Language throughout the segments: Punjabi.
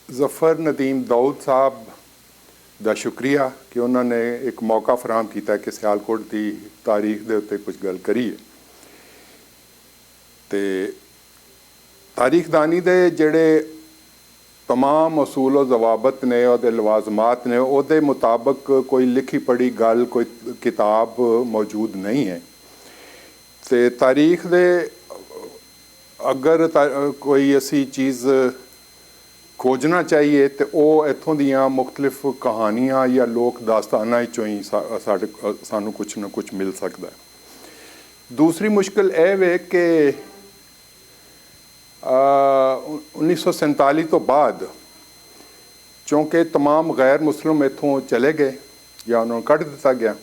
ਜ਼ਫਰ ਨਦੀਮ ਦਾਊਦ ਸਾਹਿਬ ਦਾ ਸ਼ੁਕਰੀਆ ਕਿ ਉਹਨਾਂ ਨੇ ਇੱਕ ਮੌਕਾ ਫਰਾਹਮ ਕੀਤਾ ਕਿ ਸਿਆਲਕੋਟ ਦੀ ਤਾਰੀਖ ਦੇ ਉੱਤੇ ਕੁਝ ਗੱਲ ਕਰੀਏ। ਤੇ ਤਾਰੀਖਦਾਨੀ ਦੇ ਜਿਹੜੇ तमाम असूल और जवाबत ने और लवाजमात ने ਉਹਦੇ मुताबिक कोई लिखी पढ़ी गल कोई किताब मौजूद नहीं है। तो तारीख दे अगर कोई ऐसी चीज़ खोजना चाहिए तो वो इत्थों दियां मुख्तलिफ कहानियां या लोक दास्तानां चों ही सानू कुछ ना कुछ मिल सकता है। दूसरी मुश्किल यह वे कि 1947 तो बाद चूँकि तमाम गैर मुस्लिम इत्थों चले गए या उन्होंने कढ़ दिता गया,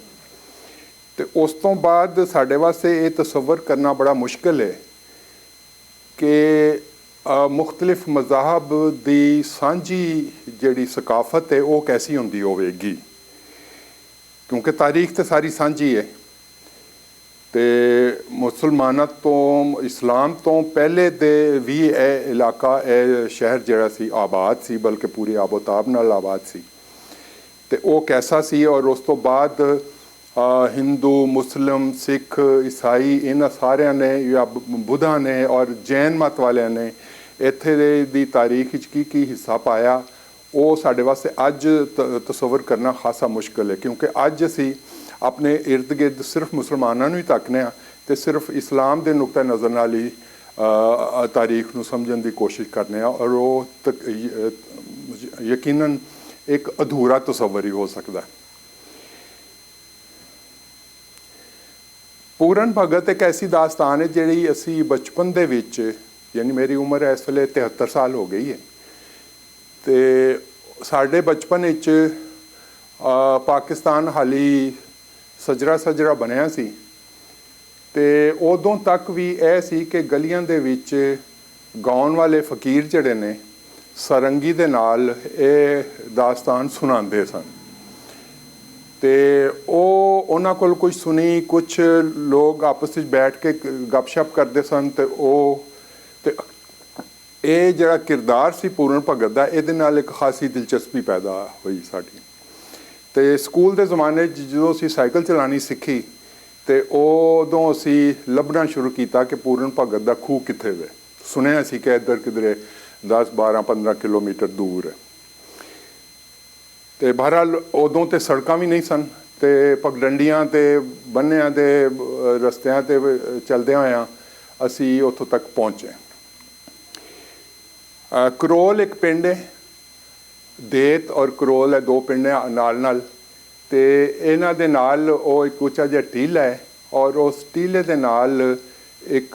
तो उस तो बाद साढ़े वास्ते ये तसव्वुर करना बड़ा मुश्किल है कि मुख्तलिफ मज़ाहब दी सांझी जिहड़ी सकाफत है वो कैसी हुंदी होवेगी, क्योंकि तारीख तो सारी सांझी है। तो मुसलमाना तो इस्लाम तो पहले दे भी यह इलाका यह शहर जिहड़ा सी आबाद सी, बल्कि पूरी आबोताब नाल आबाद सी। तो वो कैसा सी और उस तो बाद हिंदू मुस्लिम सिख ईसाई इन्हां सारियां ने या बुद्धा ने और जैन मत वालियां ने इत्थे दी तारीख की हिस्सा पाया, वो साडे वास्ते अज तसव्वुर करना खासा मुश्किल है, क्योंकि अज असी अपने इर्द गिर्द सिर्फ मुसलमानों ही तकने तो सिर्फ इस्लाम के नुक्ता नज़र नाल ही तारीख नूं समझण की कोशिश करने और वो यकीनन एक अधूरा तसव्वुर ही हो सकता है। पूरन भगत एक ऐसी दास्तान है जिहड़ी असी बचपन दे विच, यानी मेरी उम्र इस वेले 73 साल हो गई है, तो साडे बचपन विच पाकिस्तान हाली सजरा सजरा बनया सी। ते उदों तक भी यह सी कि गलियां दे विच गाउण वाले फकीर जिहड़े ने सरंगी दे नाल ये दास्तान सुनाते सन। ते उन्हां कोल कुछ सुनी, कुछ लोग आपस में बैठ के गपशप करते सन। तो ये जिहड़ा किरदार सी पूरन भगत दा, इहदे नाल एक खासी दिलचस्पी पैदा हुई साडी। तो स्कूल के जमाने जो असी साइकिल चलानी सीखी तो उदों असी लभना शुरू किया कि पूरन भगत का खूह कित्थे वे। सुनिया सी कि इधर किधरे 10-12-15 किलोमीटर दूर है। तो बहरहाल उदों तो सड़कां भी नहीं सन, तो पगडंडियां ते बन्नियां दे रस्तियां ते चलदे होया असी उत्थों तक पहुँचे। करोल एक पिंड है, देत और करोल है, दो पिंड नाल नाल। ते इन्हां दे नाल वो एक उच्चा जिहा टीला है और उस टीले दे नाल एक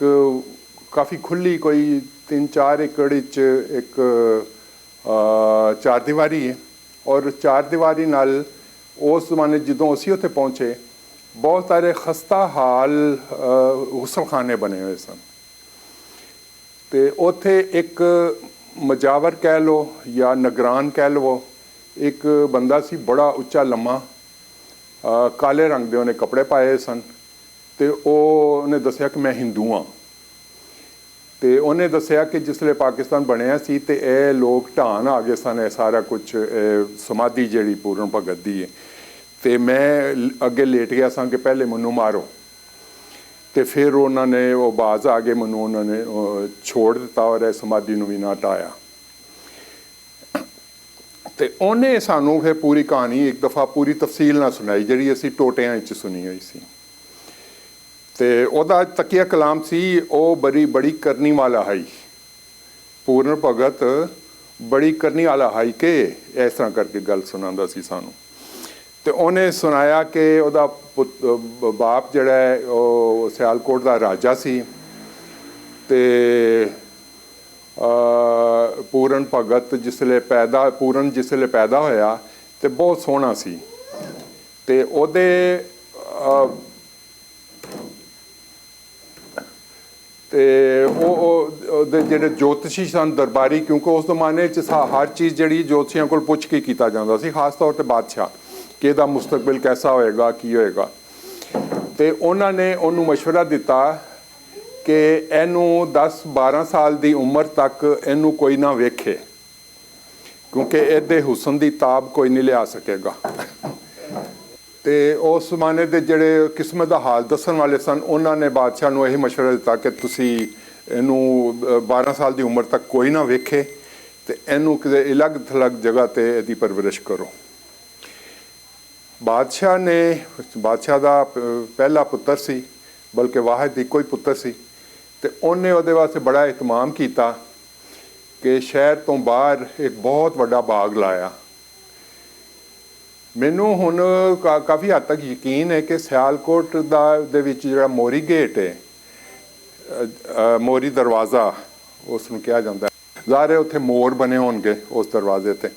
काफ़ी खुली कोई 3-4 एकड़ एक चार दीवारी है। और चार दीवारी नाल उस जमाने जदों असीं उत्थे पहुँचे बहुत सारे खस्ता हाल गुसलखाने बने हुए सन। तो उत्थे एक मजावर कह लो या नगरान कह लो, एक बंदा सी बड़ा उच्चा लम्मा, काले रंग के उन्हें कपड़े पाए सन। तो उन्हें दसिया कि मैं हिंदू हाँ। तो उन्हें दसिया कि जिसले पाकिस्तान बनया सी ते ये लोग ढान आ गए सन, सारा कुछ समाधि जिहड़ी पूरन भगत दी है। तो मैं अगे लेट गया सा कि पहले मैनू मारो। तो फिर उन्होंने वो बाज आ गए, मैनू उन्होंने छोड़ दिता और समाधि नूं भी ना हटाया। तो उन्हें सानू फिर पूरी कहानी एक दफ़ा पूरी तफसील ना सुनाई जिहड़ी असी टोटियां च सुनी हुई सी। तो उहदा तकिया कलाम सी ओ बड़ी करनी वाला है, पूरन भगत बड़ी करनी वाला है के इस तरह करके गल सुनांदा सी सानू। तो उन्हें सुनाया कि उहदा बाप जिहड़ा है वो सियालकोट का राजा सी। ते पूरन भगत जिसले पैदा होया तो बहुत सोहना सी। ते ओहदे जिहड़े ज्योतिषी सन दरबारी, क्योंकि उस जमाने हर चीज़ जिहड़ी ज्योतिषियों को पुछ के किया जाता सी, खास तौर पर बादशाह कि इहदा मुस्तकबिल कैसा होएगा की होएगा। तो उन्होंने उन्होंने मशवरा दिता कि इनू 10-12 साल की उम्र तक इनू कोई ना वेखे, क्योंकि ਇਹਦੇ ਹੁਸਨ ਦੀ ਤਾਬ ਕੋਈ ਨਹੀਂ ਲਿਆ ਸਕੇਗਾ। ਤੇ ਉਸ ਜ਼ਮਾਨੇ ਦੇ ਜਿਹੜੇ ਕਿਸਮਤ ਦਾ ਹਾਲ ਦੱਸਣ ਵਾਲੇ ਸਨ ਉਹਨਾਂ ਨੇ ਬਾਦਸ਼ਾਹ ਨੂੰ ਇਹ ਮਸ਼ਵਰਾ ਦਿੱਤਾ ਕਿ ਤੁਸੀਂ ਇਹਨੂੰ 12 ਸਾਲ ਦੀ ਉਮਰ ਤੱਕ ਕੋਈ ਨਾ ਵੇਖੇ ਤੇ ਇਹਨੂੰ ਕਿਸੇ ਅਲੱਗ ਥਲੱਗ ਜਗ੍ਹਾ ਤੇ ਇਹਦੀ ਪਰਵਰਿਸ਼ ਕਰੋ। ਬਾਦਸ਼ਾਹ ਦਾ ਪਹਿਲਾ ਪੁੱਤਰ ਸੀ, ਬਲਕਿ ਵਾਹਿਦ ਇੱਕੋ ਹੀ ਪੁੱਤਰ ਸੀ, ਤੇ ਉਹਨੇ ਉਹਦੇ ਵਾਸਤੇ ਬੜਾ ਇਤਮਾਮ ਕੀਤਾ ਕਿ ਸ਼ਹਿਰ ਤੋਂ ਬਾਹਰ ਇੱਕ ਬਹੁਤ ਵੱਡਾ ਬਾਗ ਲਾਇਆ। ਮੈਨੂੰ ਹੁਣ ਕਾਫੀ ਹੱਦ ਤੱਕ ਯਕੀਨ ਹੈ ਕਿ ਸਿਆਲਕੋਟ ਦੇ ਵਿੱਚ ਜਿਹੜਾ ਮੋਰੀ ਗੇਟ ਹੈ, ਮੋਰੀ ਦਰਵਾਜ਼ਾ ਉਸ ਨੂੰ ਕਿਹਾ ਜਾਂਦਾ, ਜ਼ਾਹਰ ਹੈ ਉੱਥੇ ਮੋਰ ਬਣੇ ਹੋਣਗੇ ਉਸ ਦਰਵਾਜ਼ੇ ਤੇ।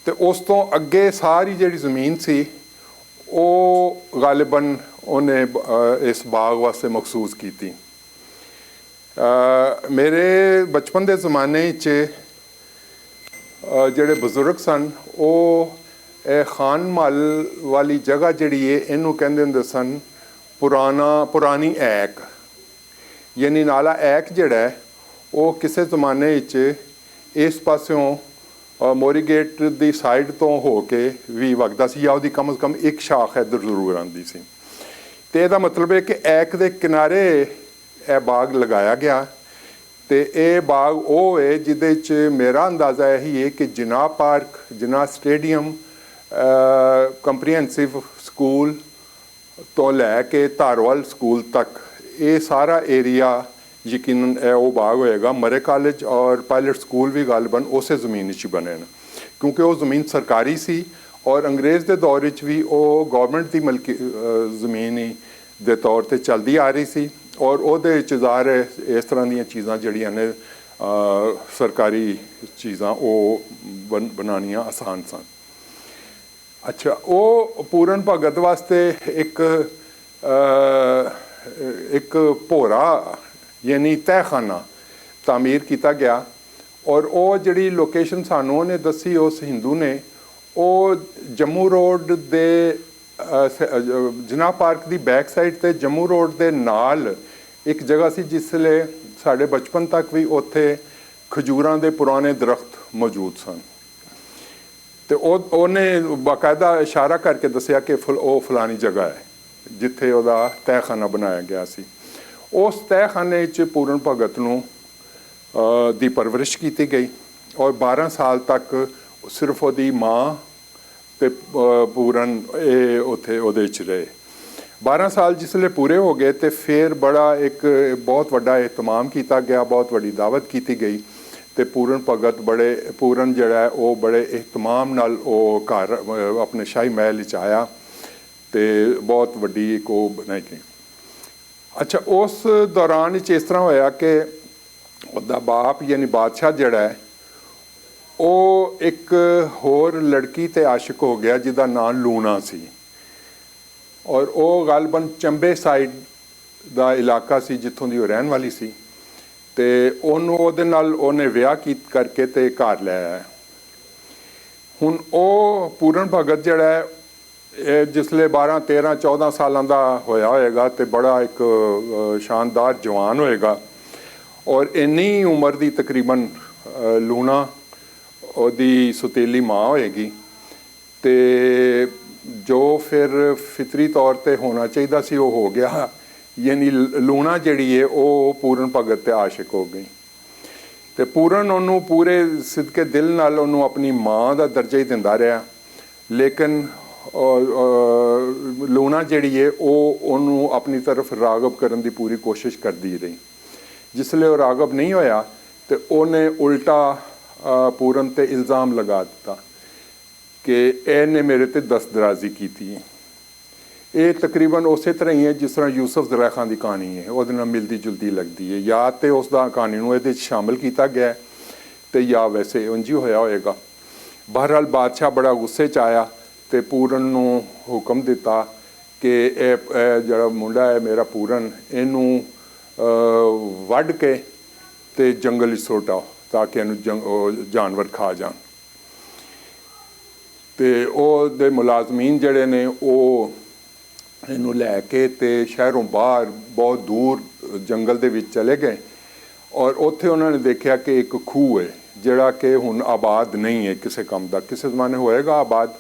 ਤੇ ਉਸ ਤੋਂ ਅੱਗੇ ਸਾਰੀ ਜਿਹੜੀ ਜ਼ਮੀਨ ਸੀ ਉਹ ਗਾਲਿਬਨ ਉਹਨੇ ਇਸ ਬਾਗ ਵਾਸਤੇ ਮਖਸੂਸ ਕੀਤੀ। ਮੇਰੇ ਬਚਪਨ ਦੇ ਜ਼ਮਾਨੇ 'ਚ ਜਿਹੜੇ ਬਜ਼ੁਰਗ ਸਨ ਉਹ ਇਹ ਖਾਨ ਮਹੱਲ ਵਾਲੀ ਜਗ੍ਹਾ ਜਿਹੜੀ ਹੈ ਇਹਨੂੰ ਕਹਿੰਦੇ ਹੁੰਦੇ ਸਨ ਪੁਰਾਣੀ ਐਕ, ਯਾਨੀ ਨਾਲਾ ਐਕ ਜਿਹੜਾ ਹੈ ਉਹ ਕਿਸੇ ਜ਼ਮਾਨੇ ਵਿੱਚ ਇਸ ਪਾਸਿਓਂ ਮੋਰੀ ਗੇਟ ਦੀ ਸਾਈਡ ਤੋਂ ਹੋ ਕੇ ਵੀ ਵਗਦਾ ਸੀ, ਜਾਂ ਉਹਦੀ ਕਮ ਅਜ਼ ਕਮ ਇੱਕ ਸ਼ਾਖ ਇੱਧਰ ਜ਼ਰੂਰ ਆਉਂਦੀ ਸੀ। ਅਤੇ ਇਹਦਾ ਮਤਲਬ ਹੈ ਕਿ ਐਕ ਦੇ ਕਿਨਾਰੇ ਇਹ ਬਾਗ ਲਗਾਇਆ ਗਿਆ। ਤੇ ਇਹ ਬਾਗ ਉਹ ਹੈ ਜਿਹਦੇ 'ਚ ਮੇਰਾ ਅੰਦਾਜ਼ਾ ਇਹੀ ਹੈ ਕਿ ਜਿਨਾਹ ਪਾਰਕ, ਜਿਨਾਹ ਸਟੇਡੀਅਮ, ਕੰਪਰੀਹੈਂਸਿਵ ਸਕੂਲ ਤੋਂ ਲੈ ਕੇ ਧਾਰਵਾਲ ਸਕੂਲ ਤੱਕ ਇਹ ਸਾਰਾ ਏਰੀਆ ਯਕੀਨਨ ਇਹ ਉਹ ਬਾਗ ਹੋਏਗਾ। ਮਰੇ ਕਾਲਜ ਔਰ ਪਾਇਲਟ ਸਕੂਲ ਵੀ ਗਾਲਬਨ ਉਸੇ ਜ਼ਮੀਨ 'ਚ ਬਣੇ ਨੇ, ਕਿਉਂਕਿ ਉਹ ਜ਼ਮੀਨ ਸਰਕਾਰੀ ਸੀ ਔਰ ਅੰਗਰੇਜ਼ ਦੇ ਦੌਰ ਵਿੱਚ ਵੀ ਉਹ ਗੌਰਮੈਂਟ ਦੀ ਮਲਕੀ ਜ਼ਮੀਨ ਹੀ ਦੇ ਤੌਰ 'ਤੇ ਚੱਲਦੀ ਆ ਰਹੀ ਸੀ। ਔਰ ਉਹਦੇ ਵਿੱਚ ਜ਼ਾਹਰ ਹੈ ਇਸ ਤਰ੍ਹਾਂ ਦੀਆਂ ਚੀਜ਼ਾਂ ਜਿਹੜੀਆਂ ਨੇ ਸਰਕਾਰੀ ਚੀਜ਼ਾਂ ਉਹ ਬਣਾਉਣੀਆਂ ਆਸਾਨ ਸਨ। ਅੱਛਾ, ਉਹ ਪੂਰਨ ਭਗਤ ਵਾਸਤੇ ਇੱਕ ਭੋਰਾ ਯਾਨੀ ਤਹਿਖਾਨਾ ਤਾਮੀਰ ਕੀਤਾ ਗਿਆ। ਔਰ ਉਹ ਜਿਹੜੀ ਲੋਕੇਸ਼ਨ ਸਾਨੂੰ ਉਹਨੇ ਦੱਸੀ ਉਸ ਹਿੰਦੂ ਨੇ, ਉਹ ਜੰਮੂ ਰੋਡ ਦੇ ਜਿਨਾਹ ਪਾਰਕ ਦੀ ਬੈਕ ਸਾਈਡ 'ਤੇ ਜੰਮੂ ਰੋਡ ਦੇ ਨਾਲ ਇੱਕ ਜਗ੍ਹਾ ਸੀ ਜਿਸਲੇ ਸਾਡੇ ਬਚਪਨ ਤੱਕ ਵੀ ਉੱਥੇ ਖਜੂਰਾਂ ਦੇ ਪੁਰਾਣੇ ਦਰਖਤ ਮੌਜੂਦ ਸਨ। ਤੇ ਉਹਨੇ ਬਾਕਾਇਦਾ ਇਸ਼ਾਰਾ ਕਰਕੇ ਦੱਸਿਆ ਕਿ ਉਹ ਫਲਾਣੀ ਜਗ੍ਹਾ ਹੈ ਜਿੱਥੇ ਉਹਦਾ ਤਹਿਖਾਨਾ ਬਣਾਇਆ ਗਿਆ ਸੀ। ਉਸ ਤਹਿਖਾਨੇ 'ਚ ਪੂਰਨ ਭਗਤ ਨੂੰ ਦੀ ਪਰਵਰਿਸ਼ ਕੀਤੀ ਗਈ ਔਰ 12 ਸਾਲ ਤੱਕ ਸਿਰਫ ਉਹਦੀ ਮਾਂ ਤੇ ਪੂਰਨ ਇਹ ਉੱਥੇ ਉਹਦੇ 'ਚ ਰਹੇ। 12 ਸਾਲ ਜਿਸਲੇ ਪੂਰੇ ਹੋ ਗਏ ਤੇ ਫਿਰ ਬੜਾ ਇੱਕ ਬਹੁਤ ਵੱਡਾ ਇਤਮਾਮ ਕੀਤਾ ਗਿਆ, ਬਹੁਤ ਵੱਡੀ ਦਾਵਤ ਕੀਤੀ ਗਈ ਤੇ ਪੂਰਨ ਭਗਤ ਪੂਰਨ ਜਿਹੜਾ ਉਹ ਬੜੇ ਇਤਮਾਮ ਨਾਲ ਉਹ ਘਰ ਆਪਣੇ ਸ਼ਾਹੀ ਮਹਿਲ ਵਿੱਚ ਆਇਆ ਤੇ ਬਹੁਤ ਵੱਡੀ ਇੱਕ ਉਹ ਬਣਾਈ ਗਈ। ਅੱਛਾ, ਉਸ ਦੌਰਾਨ ਵਿੱਚ ਇਸ ਤਰ੍ਹਾਂ ਹੋਇਆ ਕਿ ਉਹਦਾ ਬਾਪ ਯਾਨੀ ਬਾਦਸ਼ਾਹ ਜਿਹੜਾ ਹੈ ਉਹ ਇੱਕ ਹੋਰ ਲੜਕੀ ਤੇ ਆਸ਼ਿਕ ਹੋ ਗਿਆ ਜਿਹਦਾ ਨਾਮ ਲੂਣਾ ਸੀ। ਔਰ ਉਹ ਗਾਲਬਨ ਚੰਬੇ ਸਾਈਡ ਦਾ ਇਲਾਕਾ ਸੀ ਜਿੱਥੋਂ ਦੀ ਉਹ ਰਹਿਣ ਵਾਲੀ ਸੀ। ਤੇ ਉਹਦੇ ਨਾਲ ਉਹਨੇ ਵਿਆਹ ਕਰਕੇ ਤੇ ਘਰ ਲੈ ਆਇਆ। ਹੁਣ ਉਹ ਪੂਰਨ ਭਗਤ ਜਿਹੜਾ ਹੈ ਇਹ ਜਿਸਲੇ 12, 13, 14 ਸਾਲਾਂ ਦਾ ਹੋਇਆ ਹੋਏਗਾ ਤੇ ਬੜਾ ਇੱਕ ਸ਼ਾਨਦਾਰ ਜਵਾਨ ਹੋਏਗਾ। ਔਰ ਇੰਨੀ ਉਮਰ ਦੀ ਤਕਰੀਬਨ ਲੂਣਾ ਉਹਦੀ ਸੁਤੇਲੀ ਮਾਂ ਹੋਏਗੀ। ਤੇ ਜੋ ਫਿਰ ਫਿਤਰੀ ਤੌਰ 'ਤੇ ਹੋਣਾ ਚਾਹੀਦਾ ਸੀ ਉਹ ਹੋ ਗਿਆ, ਯਾਨੀ ਲੂਣਾ ਜਿਹੜੀ ਹੈ ਉਹ ਪੂਰਨ ਭਗਤ 'ਤੇ ਆਸ਼ਿਕ ਹੋ ਗਈ। ਤੇ ਪੂਰਨ ਉਹਨੂੰ ਪੂਰੇ ਸਿਦਕੇ ਦਿਲ ਨਾਲ ਉਹਨੂੰ ਆਪਣੀ ਮਾਂ ਦਾ ਦਰਜਾ ਹੀ ਦਿੰਦਾ ਰਿਹਾ, ਲੇਕਿਨ ਲੂਣਾ ਜਿਹੜੀ ਹੈ ਉਹ ਉਹਨੂੰ ਆਪਣੀ ਤਰਫ ਰਾਗਬ ਕਰਨ ਦੀ ਪੂਰੀ ਕੋਸ਼ਿਸ਼ ਕਰਦੀ ਰਹੀ। ਜਿਸਲੇ ਉਹ ਰਾਗਬ ਨਹੀਂ ਹੋਇਆ ਤੇ ਉਹਨੇ ਉਲਟਾ ਪੂਰਨ 'ਤੇ ਇਲਜ਼ਾਮ ਲਗਾ ਦਿੱਤਾ ਕਿ ਇਹਨੇ ਮੇਰੇ 'ਤੇ ਦਸਤਦਰਾਜ਼ੀ ਕੀਤੀ ਹੈ। ਇਹ ਤਕਰੀਬਨ ਉਸੇ ਤਰ੍ਹਾਂ ਹੀ ਹੈ ਜਿਸ ਤਰ੍ਹਾਂ ਯੂਸਫ ਜ਼ਰਾ ਖਾਨ ਦੀ ਕਹਾਣੀ ਹੈ, ਉਹਦੇ ਨਾਲ ਮਿਲਦੀ ਜੁਲਦੀ ਲੱਗਦੀ ਹੈ। ਜਾਂ ਤਾਂ ਉਸ ਦਾ ਕਹਾਣੀ ਨੂੰ ਇਹਦੇ 'ਚ ਸ਼ਾਮਿਲ ਕੀਤਾ ਗਿਆ ਅਤੇ ਜਾਂ ਵੈਸੇ ਉਂਝ ਹੀ ਹੋਇਆ ਹੋਏਗਾ। ਬਹਰਹਾਲ ਬਾਦਸ਼ਾਹ ਬੜਾ ਗੁੱਸੇ 'ਚ ਆਇਆ ਅਤੇ ਪੂਰਨ ਨੂੰ ਹੁਕਮ ਦਿੱਤਾ ਕਿ ਇਹ ਜਿਹੜਾ ਮੁੰਡਾ ਹੈ ਮੇਰਾ ਪੂਰਨ, ਇਹਨੂੰ ਵੱਢ ਕੇ ਅਤੇ ਜੰਗਲ ਵਿੱਚ ਸੁੱਟ ਆਓ ਤਾਂ ਕਿ ਇਹਨੂੰ ਜਾਨਵਰ ਖਾ ਜਾਣ। ਅਤੇ ਉਹਦੇ ਮੁਲਾਜ਼ਮੀਨ ਜਿਹੜੇ ਨੇ ਉਹ ਇਹਨੂੰ ਲੈ ਕੇ ਅਤੇ ਸ਼ਹਿਰੋਂ ਬਾਹਰ ਬਹੁਤ ਦੂਰ ਜੰਗਲ ਦੇ ਵਿੱਚ ਚਲੇ ਗਏ। ਔਰ ਉੱਥੇ ਉਹਨਾਂ ਨੇ ਦੇਖਿਆ ਕਿ ਇੱਕ ਖੂਹ ਹੈ ਜਿਹੜਾ ਕਿ ਹੁਣ ਆਬਾਦ ਨਹੀਂ ਹੈ ਕਿਸੇ ਕੰਮ ਦਾ, ਕਿਸੇ ਜ਼ਮਾਨੇ ਹੋਏਗਾ ਆਬਾਦ।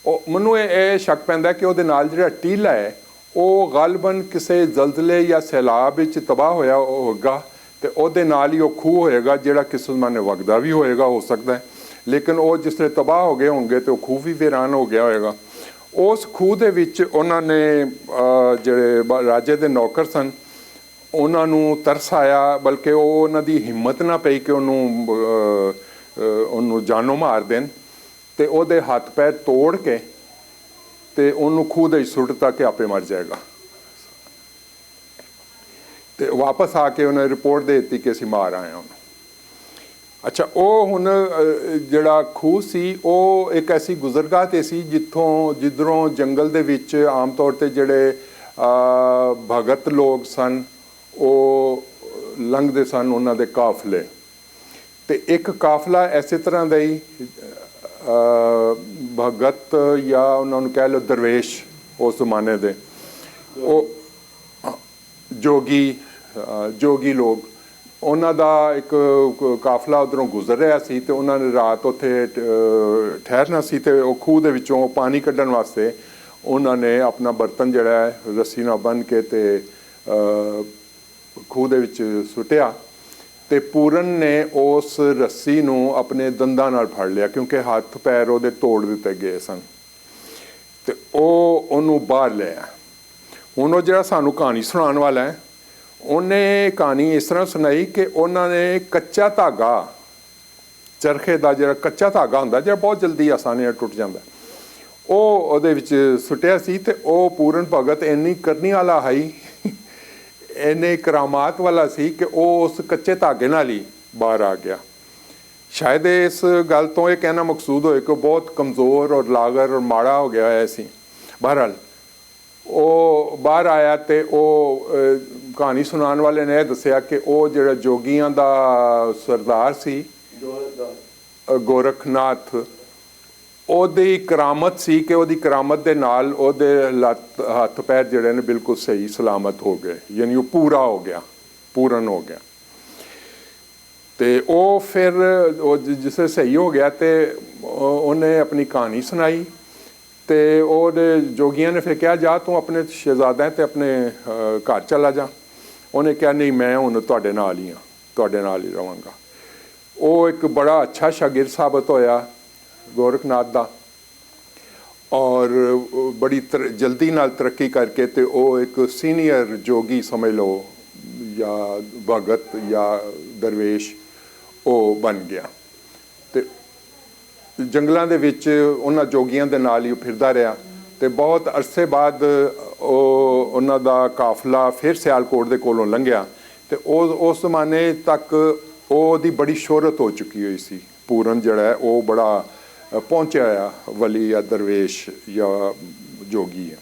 ਉਹ ਮੈਨੂੰ ਇਹ ਸ਼ੱਕ ਪੈਂਦਾ ਕਿ ਉਹਦੇ ਨਾਲ ਜਿਹੜਾ ਟੀਲਾ ਹੈ ਉਹ ਗਾਲਬਨ ਕਿਸੇ ਜ਼ਲਜ਼ਲੇ ਜਾਂ ਸੈਲਾਬ ਵਿੱਚ ਤਬਾਹ ਹੋਇਆ ਹੋਵੇਗਾ, ਤੇ ਉਹਦੇ ਨਾਲ ਹੀ ਉਹ ਖੂਹ ਹੋਏਗਾ ਜਿਹੜਾ ਕਿਸੇ ਜ਼ਮਾਨੇ ਵਗਦਾ ਵੀ ਹੋਏਗਾ, ਹੋ ਸਕਦਾ ਹੈ। ਲੇਕਿਨ ਉਹ ਜਿਸ ਵੇਲੇ ਤਬਾਹ ਹੋ ਗਏ ਹੋਣਗੇ ਤੇ ਉਹ ਖੂਹ ਵੀ ਵੀਰਾਨ ਹੋ ਗਿਆ ਹੋਏਗਾ। ਉਸ ਖੂਹ ਦੇ ਵਿੱਚ ਉਹਨਾਂ ਨੇ ਜਿਹੜੇ ਰਾਜੇ ਦੇ ਨੌਕਰ ਸਨ ਉਹਨਾਂ ਨੂੰ ਤਰਸ ਆਇਆ, ਬਲਕਿ ਉਹ ਉਹਨਾਂ ਦੀ ਹਿੰਮਤ ਨਾ ਪਈ ਕਿ ਉਹਨੂੰ ਜਾਨੋਂ ਮਾਰ ਦੇਣ, ਤੇ ਉਹਦੇ ਹੱਥ ਪੈਰ ਤੋੜ ਕੇ ਤੇ ਉਹਨੂੰ ਖੂਹ ਦੇ ਵਿੱਚ ਸੁੱਟ ਤਾ ਕਿ ਆਪੇ ਮਰ ਜਾਏਗਾ। ਤੇ ਵਾਪਸ ਆ ਕੇ ਉਹਨੇ ਰਿਪੋਰਟ ਦੇ ਦਿੱਤੀ ਕਿ ਅਸੀਂ ਮਾਰ ਆਏ ਹਾਂ ਉਹਨੂੰ। ਅੱਛਾ, ਉਹ ਹੁਣ ਜਿਹੜਾ ਖੂਹ ਸੀ ਉਹ ਇੱਕ ਐਸੀ ਗੁਜ਼ਰਗਾਹ 'ਤੇ ਸੀ ਜਿੱਧਰੋਂ ਜੰਗਲ ਦੇ ਵਿੱਚ ਆਮ ਤੌਰ 'ਤੇ ਜਿਹੜੇ ਭਗਤ ਲੋਕ ਸਨ ਉਹ ਲੰਘਦੇ ਸਨ, ਉਹਨਾਂ ਦੇ ਕਾਫਲੇ। ਤੇ ਇੱਕ ਕਾਫਲਾ ਐਸੇ ਤਰ੍ਹਾਂ ਦਾ ਹੀ ਭਗਤ ਜਾਂ ਉਹਨਾਂ ਨੂੰ ਕਹਿ ਲਓ ਦਰਵੇਸ਼ ਉਸ ਜ਼ਮਾਨੇ ਦੇ, ਉਹ ਜੋਗੀ ਲੋਕ, ਉਹਨਾਂ ਦਾ ਇੱਕ ਕਾਫਲਾ ਉੱਧਰੋਂ ਗੁਜ਼ਰ ਰਿਹਾ ਸੀ ਤੇ ਉਹਨਾਂ ਨੇ ਰਾਤ ਉੱਥੇ ਠਹਿਰਨਾ ਸੀ। ਤੇ ਉਹ ਖੂਹ ਦੇ ਵਿੱਚੋਂ ਪਾਣੀ ਕੱਢਣ ਵਾਸਤੇ ਉਹਨਾਂ ਨੇ ਆਪਣਾ ਬਰਤਨ ਜਿਹੜਾ ਹੈ ਰੱਸੀ ਨਾਲ ਬੰਨ੍ਹ ਕੇ ਤੇ ਖੂਹ ਦੇ ਵਿੱਚ ਸੁੱਟਿਆ, ਤੇ ਪੂਰਨ ਨੇ ਉਸ ਰੱਸੀ ਨੂੰ ਆਪਣੇ ਦੰਦਾਂ ਨਾਲ ਫੜ ਲਿਆ ਕਿਉਂਕਿ ਹੱਥ ਪੈਰ ਉਹਦੇ ਤੋੜ ਦਿੱਤੇ ਗਏ ਸਨ, ਤੇ ਉਹਨੂੰ ਬਾਹਰ ਲਿਆ। ਹੁਣ ਉਹ ਜਿਹੜਾ ਸਾਨੂੰ ਕਹਾਣੀ ਸੁਣਾਉਣ ਵਾਲਾ ਹੈ ਉਹਨੇ ਕਹਾਣੀ ਇਸ ਤਰ੍ਹਾਂ ਸੁਣਾਈ ਕਿ ਉਹਨਾਂ ਨੇ ਕੱਚਾ ਧਾਗਾ, ਚਰਖੇ ਦਾ ਜਿਹੜਾ ਕੱਚਾ ਧਾਗਾ ਹੁੰਦਾ ਜਿਹੜਾ ਬਹੁਤ ਜਲਦੀ ਆਸਾਨੀ ਨਾਲ ਟੁੱਟ ਜਾਂਦਾ, ਉਹ ਉਹਦੇ ਵਿੱਚ ਸੁੱਟਿਆ ਸੀ। ਤੇ ਉਹ ਪੂਰਨ ਭਗਤ ਇੰਨੀ ਕਰਨੀ ਵਾਲਾ ਹੈ, ਇੰਨੇ ਕਰਾਮਾਤ ਵਾਲਾ ਸੀ ਕਿ ਉਹ ਉਸ ਕੱਚੇ ਧਾਗੇ ਨਾਲ ਹੀ ਬਾਹਰ ਆ ਗਿਆ। ਸ਼ਾਇਦ ਇਸ ਗੱਲ ਤੋਂ ਇਹ ਕਹਿਣਾ ਮਕਸੂਦ ਹੋਏ ਕਿ ਉਹ ਬਹੁਤ ਕਮਜ਼ੋਰ ਔਰ ਲਾਗਰ ਔਰ ਮਾੜਾ ਹੋ ਗਿਆ ਹੋਇਆ ਸੀ। ਬਹਰਹਾਲ ਉਹ ਬਾਹਰ ਆਇਆ ਤੇ ਉਹ ਕਹਾਣੀ ਸੁਣਾਉਣ ਵਾਲੇ ਨੇ ਇਹ ਦੱਸਿਆ ਕਿ ਉਹ ਜਿਹੜਾ ਜੋਗੀਆਂ ਦਾ ਸਰਦਾਰ ਸੀ ਗੋਰਖਨਾਥ, ਉਹਦੀ ਕਰਾਮਤ ਸੀ ਕਿ ਉਹਦੀ ਕਰਾਮਤ ਦੇ ਨਾਲ ਉਹਦੇ ਹੱਥ ਪੈਰ ਜਿਹੜੇ ਨੇ ਬਿਲਕੁਲ ਸਹੀ ਸਲਾਮਤ ਹੋ ਗਏ, ਯਾਨੀ ਉਹ ਪੂਰਾ ਹੋ ਗਿਆ, ਪੂਰਨ ਹੋ ਗਿਆ। ਤੇ ਉਹ ਫਿਰ ਉਹ ਜਿਸੇ ਸਹੀ ਹੋ ਗਿਆ ਤੇ ਉਹਨੇ ਆਪਣੀ ਕਹਾਣੀ ਸੁਣਾਈ, ਤੇ ਉਹਦੇ ਜੋਗੀਆਂ ਨੇ ਫਿਰ ਕਿਹਾ ਜਾ ਤੂੰ ਆਪਣੇ ਸ਼ਹਿਜ਼ਾਦਿਆਂ ਤੇ ਆਪਣੇ ਘਰ ਚਲਾ ਜਾ। ਉਹਨੇ ਕਿਹਾ ਨਹੀਂ, ਮੈਂ ਹੁਣ ਤੁਹਾਡੇ ਨਾਲ ਹੀ ਹਾਂ, ਤੁਹਾਡੇ ਨਾਲ ਹੀ ਰਵਾਂਗਾ। ਉਹ ਇੱਕ ਬੜਾ ਅੱਛਾ ਸ਼ਾਗਿਰਦ ਸਾਬਤ ਹੋਇਆ ਗੋਰਖਨਾਥ ਦਾ, ਔਰ ਬੜੀ ਜਲਦੀ ਨਾਲ ਤਰੱਕੀ ਕਰਕੇ ਤੇ ਉਹ ਇੱਕ ਸੀਨੀਅਰ ਜੋਗੀ ਸਮਝ ਲਓ ਜਾਂ ਭਗਤ ਜਾਂ ਦਰਵੇਸ਼ ਉਹ ਬਣ ਗਿਆ। ਤੇ ਜੰਗਲਾਂ ਦੇ ਵਿੱਚ ਉਹਨਾਂ ਜੋਗੀਆਂ ਦੇ ਨਾਲ ਹੀ ਉਹ ਫਿਰਦਾ ਰਿਹਾ, ਤੇ ਬਹੁਤ ਅਰਸੇ ਬਾਅਦ ਉਹਨਾਂ ਦਾ ਕਾਫਲਾ ਫਿਰ ਸਿਆਲਕੋਟ ਦੇ ਕੋਲੋਂ ਲੰਘਿਆ, ਤੇ ਉਸ ਜ਼ਮਾਨੇ ਤੱਕ ਉਹਦੀ ਬੜੀ ਸ਼ੋਹਰਤ ਹੋ ਚੁੱਕੀ ਹੋਈ ਸੀ। ਪੂਰਨ ਜਿਹੜਾ ਹੈ ਉਹ ਬੜਾ ਪਹੁੰਚਿਆ ਆ ਵਲੀ ਜਾਂ ਦਰਵੇਸ਼ ਜਾਂ ਜੋਗੀ ਹੈ,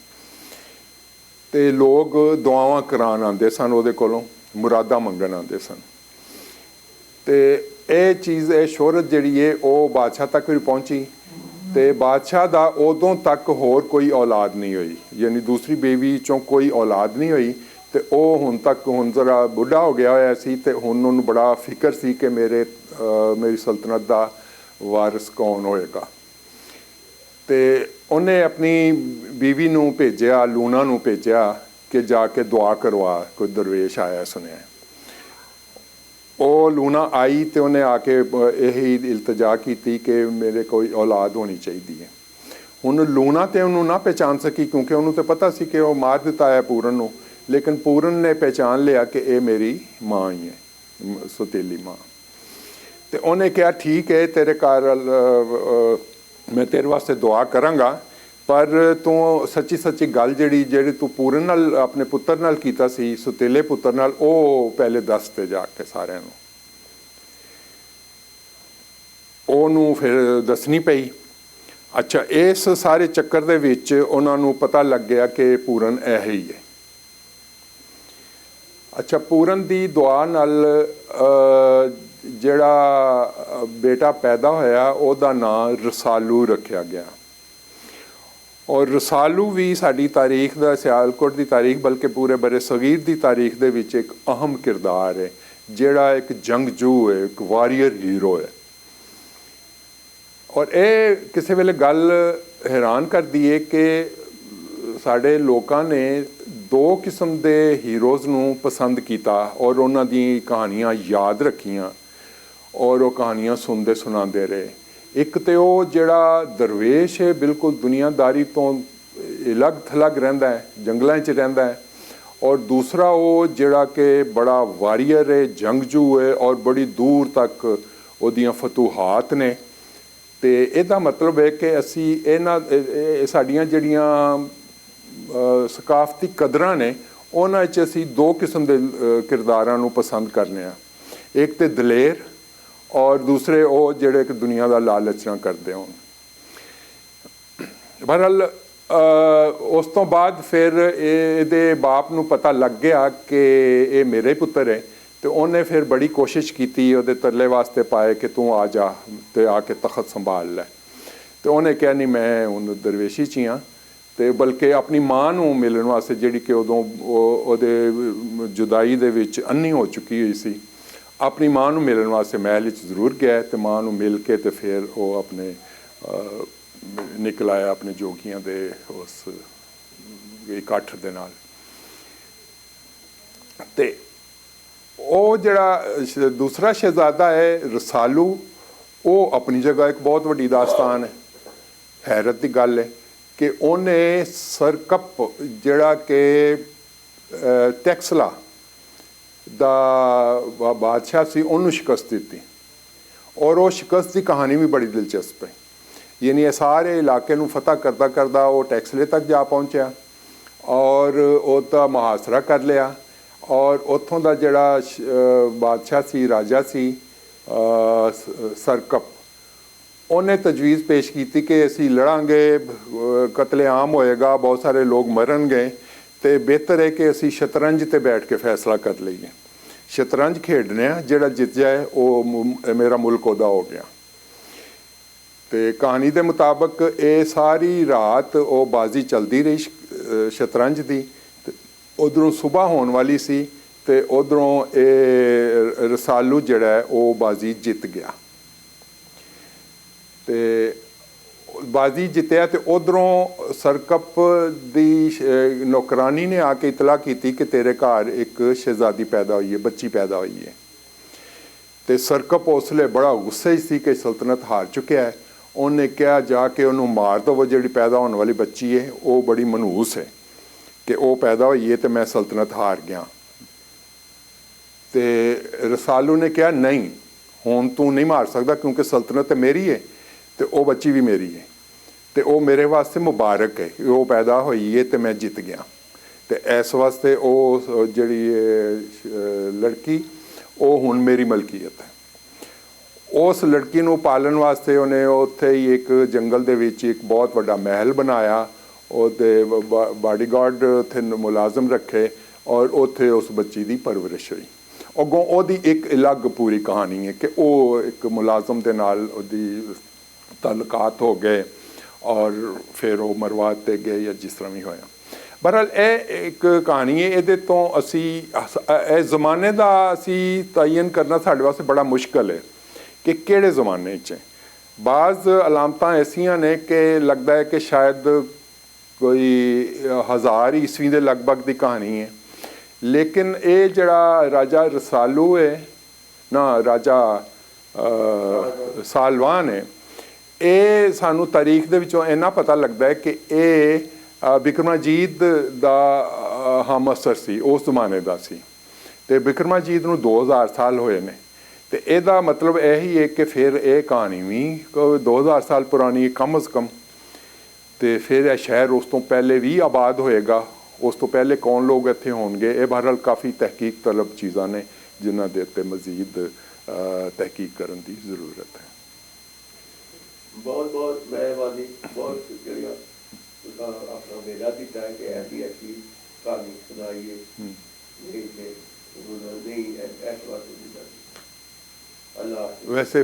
ਤੇ ਲੋਕ ਦੁਆਵਾਂ ਕਰਾਉਣ ਆਉਂਦੇ ਸਨ ਉਹਦੇ ਕੋਲੋਂ, ਮੁਰਾਦਾਂ ਮੰਗਣ ਆਉਂਦੇ ਸਨ। ਤੇ ਇਹ ਚੀਜ਼, ਇਹ ਸ਼ੋਹਰਤ ਜਿਹੜੀ ਹੈ ਉਹ ਬਾਦਸ਼ਾਹ ਤੱਕ ਵੀ ਪਹੁੰਚੀ, ਤੇ ਬਾਦਸ਼ਾਹ ਦਾ ਉਦੋਂ ਤੱਕ ਹੋਰ ਕੋਈ ਔਲਾਦ ਨਹੀਂ ਹੋਈ, ਯਾਨੀ ਦੂਸਰੀ ਬੇਬੀ 'ਚੋਂ ਕੋਈ ਔਲਾਦ ਨਹੀਂ ਹੋਈ। ਤੇ ਉਹ ਹੁਣ ਜ਼ਰਾ ਬੁੱਢਾ ਹੋ ਗਿਆ ਹੋਇਆ ਸੀ, ਤੇ ਹੁਣ ਉਹਨੂੰ ਬੜਾ ਫਿਕਰ ਸੀ ਕਿ ਮੇਰੀ ਸਲਤਨਤ ਦਾ ਵਾਰਿਸ ਕੌਣ ਹੋਏਗਾ। ਤੇ ਉਹਨੇ ਆਪਣੀ ਬੀਵੀ ਨੂੰ ਭੇਜਿਆ, ਲੂਣਾ ਨੂੰ ਭੇਜਿਆ ਕਿ ਜਾ ਕੇ ਦੁਆ ਕਰਵਾ, ਕੋਈ ਦਰਵੇਸ਼ ਆਇਆ ਸੁਣਿਆ। ਉਹ ਲੂਣਾ ਆਈ ਤੇ ਉਹਨੇ ਆ ਕੇ ਇਹੀ ਇਲਤਜਾ ਕੀਤੀ ਕਿ ਮੇਰੇ ਕੋਈ ਔਲਾਦ ਹੋਣੀ ਚਾਹੀਦੀ ਹੈ। ਹੁਣ ਲੂਣਾ ਤੇ ਉਹਨੂੰ ਨਾ ਪਹਿਚਾਣ ਸਕੀ ਕਿਉਂਕਿ ਉਹਨੂੰ ਤਾਂ ਪਤਾ ਸੀ ਕਿ ਉਹ ਮਾਰ ਦਿੱਤਾ ਹੈ ਪੂਰਨ ਨੂੰ, ਲੇਕਿਨ ਪੂਰਨ ਨੇ ਪਹਿਚਾਣ ਲਿਆ ਕਿ ਇਹ ਮੇਰੀ ਮਾਂ ਹੀ ਹੈ, ਸੌਤੇਲੀ ਮਾਂ। ਤੇ ਉਹਨੇ ਕਿਹਾ ਠੀਕ ਹੈ, ਤੇਰੇ ਘਰ ਮੈਂ ਤੇਰੇ ਵਾਸਤੇ ਦੁਆ ਕਰਾਂਗਾ, ਪਰ ਤੂੰ ਸੱਚੀ ਗੱਲ ਜਿਹੜੀ ਤੂੰ ਪੂਰਨ ਨਾਲ ਆਪਣੇ ਪੁੱਤਰ ਨਾਲ ਕੀਤਾ ਸੀ, ਸੌਤੇਲੇ ਪੁੱਤਰ ਨਾਲ, ਉਹ ਪਹਿਲੇ ਦੱਸ ਤੇ ਜਾ ਕੇ ਸਾਰਿਆਂ ਨੂੰ। ਉਹਨੂੰ ਫਿਰ ਦੱਸਣੀ ਪਈ। ਅੱਛਾ, ਇਸ ਸਾਰੇ ਚੱਕਰ ਦੇ ਵਿੱਚ ਉਹਨਾਂ ਨੂੰ ਪਤਾ ਲੱਗ ਗਿਆ ਕਿ ਪੂਰਨ ਇਹ ਹੀ ਹੈ। ਅੱਛਾ, ਪੂਰਨ ਦੀ ਦੁਆ ਨਾਲ ਜਿਹੜਾ ਬੇਟਾ ਪੈਦਾ ਹੋਇਆ ਉਹਦਾ ਨਾਂ ਰਸਾਲੂ ਰੱਖਿਆ ਗਿਆ। ਔਰ ਰਸਾਲੂ ਵੀ ਸਾਡੀ ਤਾਰੀਖ ਦਾ, ਸਿਆਲਕੋਟ ਦੀ ਤਾਰੀਖ ਬਲਕਿ ਪੂਰੇ ਬਰੇ ਸਗੀਰ ਦੀ ਤਾਰੀਖ ਦੇ ਵਿੱਚ ਇੱਕ ਅਹਿਮ ਕਿਰਦਾਰ ਹੈ। ਜਿਹੜਾ ਇੱਕ ਜੰਗਜੂ ਹੈ, ਇੱਕ ਵਾਰੀਅਰ ਹੀਰੋ ਹੈ। ਔਰ ਇਹ ਕਿਸੇ ਵੇਲੇ ਗੱਲ ਹੈਰਾਨ ਕਰਦੀ ਹੈ ਕਿ ਸਾਡੇ ਲੋਕਾਂ ਨੇ ਦੋ ਕਿਸਮ ਦੇ ਹੀਰੋਜ਼ ਨੂੰ ਪਸੰਦ ਕੀਤਾ ਔਰ ਉਹਨਾਂ ਦੀ ਕਹਾਣੀਆਂ ਯਾਦ ਰੱਖੀਆਂ ਔਰ ਉਹ ਕਹਾਣੀਆਂ ਸੁਣਦੇ ਸੁਣਾਉਂਦੇ ਰਹੇ। ਇੱਕ ਤੇ ਉਹ ਜਿਹੜਾ ਦਰਵੇਸ਼ ਹੈ, ਬਿਲਕੁਲ ਦੁਨੀਆਦਾਰੀ ਤੋਂ ਅਲੱਗ ਥਲੱਗ ਰਹਿੰਦਾ ਹੈ, ਜੰਗਲਾਂ 'ਚ ਰਹਿੰਦਾ ਹੈ। ਔਰ ਦੂਸਰਾ ਉਹ ਜਿਹੜਾ ਕਿ ਬੜਾ ਵਾਰੀਅਰ ਹੈ, ਜੰਗਜੂ ਹੈ ਔਰ ਬੜੀ ਦੂਰ ਤੱਕ ਉਹਦੀਆਂ ਫਤੂਹਾਤ ਨੇ। ਤੇ ਇਹਦਾ ਮਤਲਬ ਹੈ ਕਿ ਅਸੀਂ ਇਹਨਾਂ ਸਾਡੀਆਂ ਜਿਹੜੀਆਂ ਸਕਾਫਤੀ ਕਦਰਾਂ ਨੇ ਉਹਨਾਂ 'ਚ ਅਸੀਂ ਦੋ ਕਿਸਮ ਦੇ ਕਿਰਦਾਰਾਂ ਨੂੰ ਪਸੰਦ ਕਰਨੇ ਆ। ਇੱਕ ਤੇ ਦਲੇਰ ਔਰ ਦੂਸਰੇ ਉਹ ਜਿਹੜੇ ਕਿ ਦੁਨੀਆ ਦਾ ਲਾਲਚ ਨਾ ਕਰਦੇ ਹੋਣ। ਬਹਰਹਾਲ ਉਸ ਤੋਂ ਬਾਅਦ ਫਿਰ ਇਹਦੇ ਬਾਪ ਨੂੰ ਪਤਾ ਲੱਗ ਗਿਆ ਕਿ ਇਹ ਮੇਰੇ ਪੁੱਤਰ ਹੈ ਤੇ ਉਹਨੇ ਫਿਰ ਬੜੀ ਕੋਸ਼ਿਸ਼ ਕੀਤੀ, ਉਹਦੇ ਤਰਲੇ ਵਾਸਤੇ ਪਾਏ ਕਿ ਤੂੰ ਆ ਜਾ ਤੇ ਆ ਕੇ ਤਖਤ ਸੰਭਾਲ ਲੈ। ਤੇ ਉਹਨੇ ਕਿਹਾ ਨਹੀਂ, ਮੈਂ ਹੁਣ ਦਰਵੇਸ਼ੀ 'ਚ ਹੀ ਹਾਂ। ਤੇ ਬਲਕਿ ਆਪਣੀ ਮਾਂ ਨੂੰ ਮਿਲਣ ਵਾਸਤੇ, ਜਿਹੜੀ ਕਿ ਉਦੋਂ ਉਹਦੇ ਜੁਦਾਈ ਦੇ ਵਿੱਚ ਅੰਨੀ ਹੋ ਚੁੱਕੀ ਹੋਈ ਸੀ, ਆਪਣੀ ਮਾਂ ਨੂੰ ਮਿਲਣ ਵਾਸਤੇ ਮਹਿਲ ਵਿੱਚ ਜ਼ਰੂਰ ਗਿਆ। ਤੇ ਮਾਂ ਨੂੰ ਮਿਲ ਕੇ ਤੇ ਫਿਰ ਉਹ ਆਪਣੇ ਨਿਕਲ ਆਇਆ ਆਪਣੇ ਜੋਗੀਆਂ ਦੇ ਉਸ ਇਕੱਠ ਦੇ ਨਾਲ। ਤੇ ਉਹ ਜਿਹੜਾ ਦੂਸਰਾ ਸ਼ਹਿਜ਼ਾਦਾ ਹੈ ਰਸਾਲੂ, ਉਹ ਆਪਣੀ ਜਗ੍ਹਾ ਇੱਕ ਬਹੁਤ ਵੱਡੀ ਦਾਸਤਾਨ ਹੈ। ਹੈਰਤ ਦੀ ਗੱਲ ਹੈ ਕਿ ਉਹਨੇ ਸਰਕਪ ਜਿਹੜਾ ਕਿ ਟੈਕਸਲਾ ਦਾ ਬਾਦਸ਼ਾਹ ਸੀ, ਉਹਨੂੰ ਸ਼ਿਕਸਤ ਦਿੱਤੀ। ਔਰ ਉਹ ਸ਼ਿਕਸਤ ਦੀ ਕਹਾਣੀ ਵੀ ਬੜੀ ਦਿਲਚਸਪ ਹੈ। ਯਾਨੀ ਇਹ ਸਾਰੇ ਇਲਾਕੇ ਨੂੰ ਫਤਹ ਕਰਦਾ ਕਰਦਾ ਉਹ ਟੈਕਸਲੇ ਤੱਕ ਜਾ ਪਹੁੰਚਿਆ ਔਰ ਉਹਦਾ ਮੁਹਾਸਰਾ ਕਰ ਲਿਆ। ਔਰ ਉੱਥੋਂ ਦਾ ਜਿਹੜਾ ਬਾਦਸ਼ਾਹ ਸੀ, ਰਾਜਾ ਸੀ ਸਰਕਪ, ਉਹਨੇ ਤਜਵੀਜ਼ ਪੇਸ਼ ਕੀਤੀ ਕਿ ਅਸੀਂ ਲੜਾਂਗੇ, ਕਤਲੇਆਮ ਹੋਏਗਾ, ਬਹੁਤ ਸਾਰੇ ਲੋਕ ਮਰਨਗੇ, ਤੇ ਬਿਹਤਰ ਹੈ ਕਿ ਅਸੀਂ ਸ਼ਤਰੰਜ ਤੇ ਬੈਠ ਕੇ ਫੈਸਲਾ ਕਰ ਲਈਏ। ਸ਼ਤਰੰਜ ਖੇਡਨੇ ਆ, ਜਿਹੜਾ ਜਿੱਤ ਜਾਏ ਉਹ ਮੇਰਾ ਮੁਲਕ ਉਹਦਾ ਹੋ ਗਿਆ। ਤੇ ਕਹਾਣੀ ਦੇ ਮੁਤਾਬਕ ਇਹ ਸਾਰੀ ਰਾਤ ਉਹ ਬਾਜ਼ੀ ਚੱਲਦੀ ਰਹੀ ਸ਼ਤਰੰਜ ਦੀ। ਉਧਰੋਂ ਸੁਬਾਹ ਹੋਣ ਵਾਲੀ ਸੀ ਤੇ ਉਧਰੋਂ ਇਹ ਰਸਾਲੂ ਜਿਹੜਾ ਹੈ ਉਹ ਬਾਜ਼ੀ ਜਿੱਤ ਗਿਆ। ਤੇ ਬਾਜ਼ੀ ਜਿੱਤਿਆ ਤੇ ਉਧਰੋਂ ਸਰਕਪ ਦੀ ਨੌਕਰਾਨੀ ਨੇ ਆ ਕੇ ਇਤਲਾ ਕੀਤੀ ਕਿ ਤੇਰੇ ਘਰ ਇੱਕ ਸ਼ਹਿਜ਼ਾਦੀ ਪੈਦਾ ਹੋਈ ਹੈ, ਬੱਚੀ ਪੈਦਾ ਹੋਈ ਹੈ। ਤੇ ਸਰਕਪ ਉਸ ਵੇਲੇ ਬੜਾ ਗੁੱਸੇ 'ਚ ਸੀ ਕਿ ਸਲਤਨਤ ਹਾਰ ਚੁੱਕਿਆ ਹੈ। ਉਹਨੇ ਕਿਹਾ ਜਾ ਕੇ ਉਹਨੂੰ ਮਾਰ ਦਵੋ, ਜਿਹੜੀ ਪੈਦਾ ਹੋਣ ਵਾਲੀ ਬੱਚੀ ਹੈ ਉਹ ਬੜੀ ਮਨਹੂਸ ਹੈ ਕਿ ਉਹ ਪੈਦਾ ਹੋਈ ਹੈ ਤੇ ਮੈਂ ਸਲਤਨਤ ਹਾਰ ਗਿਆ। ਤੇ ਰਸਾਲੂ ਨੇ ਕਿਹਾ ਨਹੀਂ, ਹੁਣ ਤੂੰ ਨਹੀਂ ਮਾਰ ਸਕਦਾ ਕਿਉਂਕਿ ਸਲਤਨਤ ਤੇ ਮੇਰੀ ਹੈ ਤੇ ਉਹ ਬੱਚੀ ਵੀ ਮੇਰੀ ਹੈ ਤੇ ਉਹ ਮੇਰੇ ਵਾਸਤੇ ਮੁਬਾਰਕ ਹੈ ਕਿ ਉਹ ਪੈਦਾ ਹੋਈ ਹੈ ਤੇ ਮੈਂ ਜਿੱਤ ਗਿਆ। ਤੇ ਇਸ ਵਾਸਤੇ ਉਹ ਜਿਹੜੀ ਲੜਕੀ ਉਹ ਹੁਣ ਮੇਰੀ ਮਲਕੀਅਤ ਹੈ। ਉਸ ਲੜਕੀ ਨੂੰ ਪਾਲਣ ਵਾਸਤੇ ਉਹਨੇ ਉੱਥੇ ਹੀ ਇੱਕ ਜੰਗਲ ਦੇ ਵਿੱਚ ਇੱਕ ਬਹੁਤ ਵੱਡਾ ਮਹਿਲ ਬਣਾਇਆ, ਉਹਦੇ ਬਾਡੀਗਾਰਡ ਉੱਥੇ ਮੁਲਾਜ਼ਮ ਰੱਖੇ ਔਰ ਉੱਥੇ ਉਸ ਬੱਚੀ ਦੀ ਪਰਵਰਿਸ਼ ਹੋਈ। ਅੱਗੋਂ ਉਹਦੀ ਇੱਕ ਅਲੱਗ ਪੂਰੀ ਕਹਾਣੀ ਹੈ ਕਿ ਉਹ ਇੱਕ ਮੁਲਾਜ਼ਮ ਦੇ ਨਾਲ ਉਹਦੀ ਤਾਲੁਕਾਤ ਹੋ ਗਏ ਔਰ ਫਿਰ ਉਹ ਮਰਵਾ 'ਤੇ ਗਏ ਜਾਂ ਜਿਸ ਤਰ੍ਹਾਂ ਵੀ ਹੋਇਆ। ਬਹਰਹਾਲ ਇਹ ਇੱਕ ਕਹਾਣੀ ਹੈ। ਇਹਦੇ ਤੋਂ ਅਸੀਂ ਇਹ ਜ਼ਮਾਨੇ ਦਾ ਅਸੀਂ ਤਾਇਨ ਕਰਨਾ ਸਾਡੇ ਵਾਸਤੇ ਬੜਾ ਮੁਸ਼ਕਲ ਹੈ ਕਿ ਕਿਹੜੇ ਜ਼ਮਾਨੇ 'ਚ। ਬਾਜ਼ ਅਲਾਮਤਾਂ ਐਸੀਆਂ ਨੇ ਕਿ ਲੱਗਦਾ ਹੈ ਕਿ ਸ਼ਾਇਦ ਕੋਈ 1000 ਈਸਵੀ ਦੇ ਲਗਭਗ ਦੀ ਕਹਾਣੀ ਹੈ। ਲੇਕਿਨ ਇਹ ਜਿਹੜਾ ਰਾਜਾ ਰਸਾਲੂ ਹੈ ਨਾ, ਰਾਜਾ ਸਾਲਵਾਨ ਹੈ, ਇਹ ਸਾਨੂੰ ਤਾਰੀਖ ਦੇ ਵਿੱਚੋਂ ਇੰਨਾ ਪਤਾ ਲੱਗਦਾ ਹੈ ਕਿ ਇਹ ਬਿਕਰਮਾਜੀਤ ਦਾ ਹਮ ਅਸਰ ਸੀ, ਉਸ ਜ਼ਮਾਨੇ ਦਾ ਸੀ। ਤੇ ਬਿਕਰਮਾਜੀਤ ਨੂੰ 2000 ਸਾਲ ਹੋਏ ਨੇ। ਤੇ ਇਹਦਾ ਮਤਲਬ ਇਹੀ ਹੈ ਕਿ ਫਿਰ ਇਹ ਕਹਾਣੀ ਵੀ 2000 ਸਾਲ ਪੁਰਾਣੀ ਕਮ ਅਜ਼ ਕਮ। ਤੇ ਫਿਰ ਇਹ ਸ਼ਹਿਰ ਉਸ ਤੋਂ ਪਹਿਲੇ ਵੀ ਆਬਾਦ ਹੋਏਗਾ, ਉਸ ਤੋਂ ਪਹਿਲੇ ਕੌਣ ਲੋਕ ਇੱਥੇ ਹੋਣਗੇ। ਇਹ ਬਹਰਹਾਲ ਕਾਫੀ ਤਹਿਕੀਕ ਤਲਬ ਚੀਜ਼ਾਂ ਨੇ ਜਿਨ੍ਹਾਂ ਦੇ ਉੱਤੇ ਮਜ਼ੀਦ ਤਹਿਕੀਕ ਕਰਨ ਦੀ ਜ਼ਰੂਰਤ ਹੈ। ਬਹੁਤ ਬਹੁਤ ਮਿਹਰਬਾਨੀ, ਬਹੁਤ ਸ਼ੁਕਰੀਆ ਆਪਣਾ ਮੇਰਾ ਦਿੱਤਾ ਹੈ ਕਿ ਐਸੀ ਅੱਛੀ ਕਹਾਣੀ ਸੁਣਾਈ ਹੈ। ਨਹੀਂ ਇਸ ਵਾਰ ਵੈਸੇ